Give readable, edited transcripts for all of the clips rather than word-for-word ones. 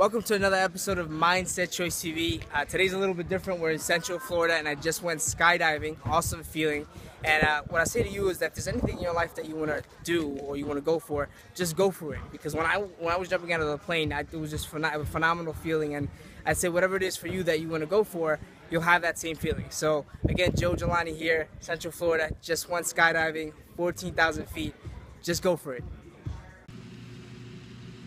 Welcome to another episode of MindsetChoice TV. Today's a little bit different. We're in Central Florida and I just went skydiving. Awesome feeling. And what I say to you is that if there's anything in your life that you want to do or you want to go for, just go for it. Because when I was jumping out of the plane, it was just a phenomenal feeling. And I'd say whatever it is for you that you want to go for, you'll have that same feeling. So again, Gilani here, Central Florida, just went skydiving, 14,000 feet. Just go for it.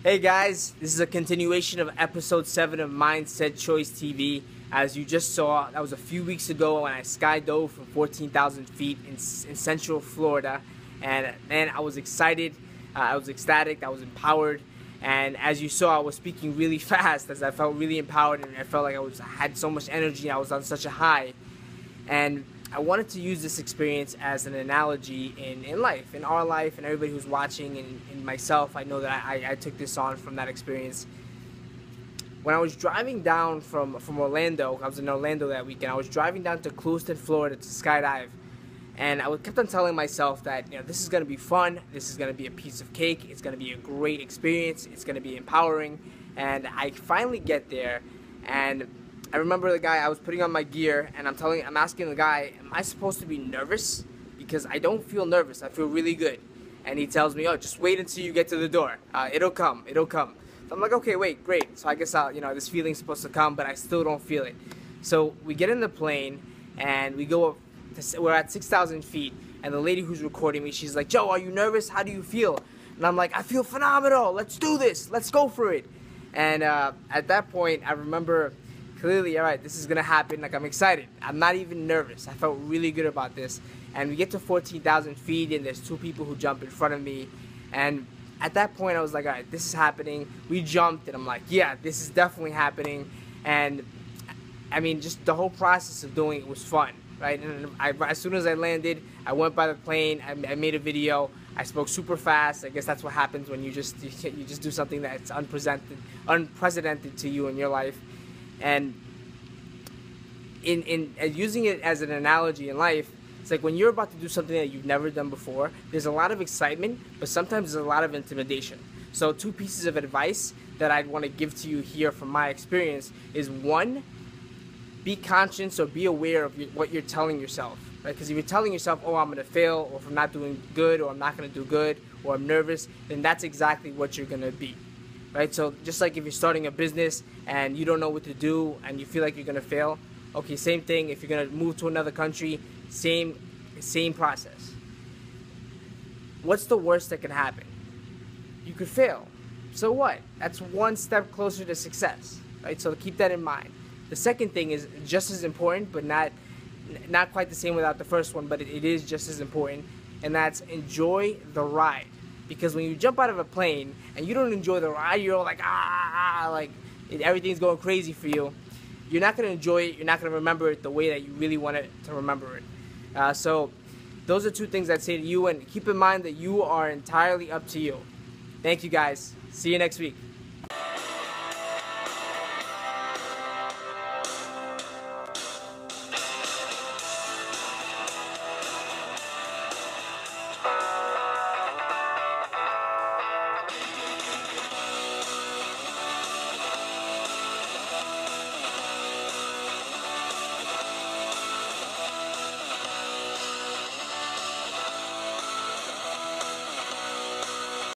Hey guys, this is a continuation of episode 7 of MindsetChoice TV. As you just saw, that was a few weeks ago when I skydove from 14,000 feet in Central Florida. And man, I was excited, I was ecstatic, I was empowered. And as you saw, I was speaking really fast as I felt really empowered and I felt like I had so much energy, I was on such a high. And I wanted to use this experience as an analogy in life, in our life, and everybody who's watching, and myself. I know that I took this on from that experience. When I was driving down from Orlando, I was in Orlando that weekend, I was driving down to Clewiston, Florida to skydive. And I kept on telling myself that, this is going to be fun, this is going to be a piece of cake, it's going to be a great experience, it's going to be empowering. And I finally get there, and I remember the guy, I was putting on my gear, and I'm asking the guy, am I supposed to be nervous? Because I don't feel nervous, I feel really good. And he tells me, oh, just wait until you get to the door. It'll come. So I'm like, okay, wait, great. So I guess this feeling's supposed to come, but I still don't feel it. So we get in the plane, and we go up, we're at 6,000 feet, and the lady who's recording me, she's like, Joe, are you nervous? How do you feel? And I'm like, I feel phenomenal. Let's do this. Let's go for it. And at that point, I remember clearly, all right, this is gonna happen. Like, I'm excited. I'm not even nervous. I felt really good about this. And we get to 14,000 feet, and there's 2 people who jump in front of me. And at that point, I was like, all right, this is happening. We jumped, and I'm like, yeah, this is definitely happening. And I mean, just the whole process of doing it was fun, right? And as soon as I landed, I went by the plane. I made a video. I spoke super fast. I guess that's what happens when you just do something that's unprecedented to you in your life. And in using it as an analogy in life, it's like when you're about to do something that you've never done before, there's a lot of excitement, but sometimes there's a lot of intimidation. So 2 pieces of advice that I'd want to give to you here from my experience is, 1, be conscious or be aware of what you're telling yourself. Right? Because if you're telling yourself, oh, I'm going to fail, or if I'm not doing good, or I'm not going to do good, or I'm nervous, then that's exactly what you're going to be. Right? So just like if you're starting a business and you don't know what to do and you feel like you're going to fail, okay, same thing. If you're going to move to another country, same process. What's the worst that can happen? You could fail. So what? That's 1 step closer to success, right? So keep that in mind. The second thing is just as important, but not quite the same without the first one, but it is just as important, and that's enjoy the ride. Because when you jump out of a plane and you don't enjoy the ride, you're all like, everything's going crazy for you. You're not going to enjoy it. You're not going to remember it the way that you really want it to remember it. So those are 2 things I'd say to you. And keep in mind that you are entirely up to you. Thank you, guys. See you next week.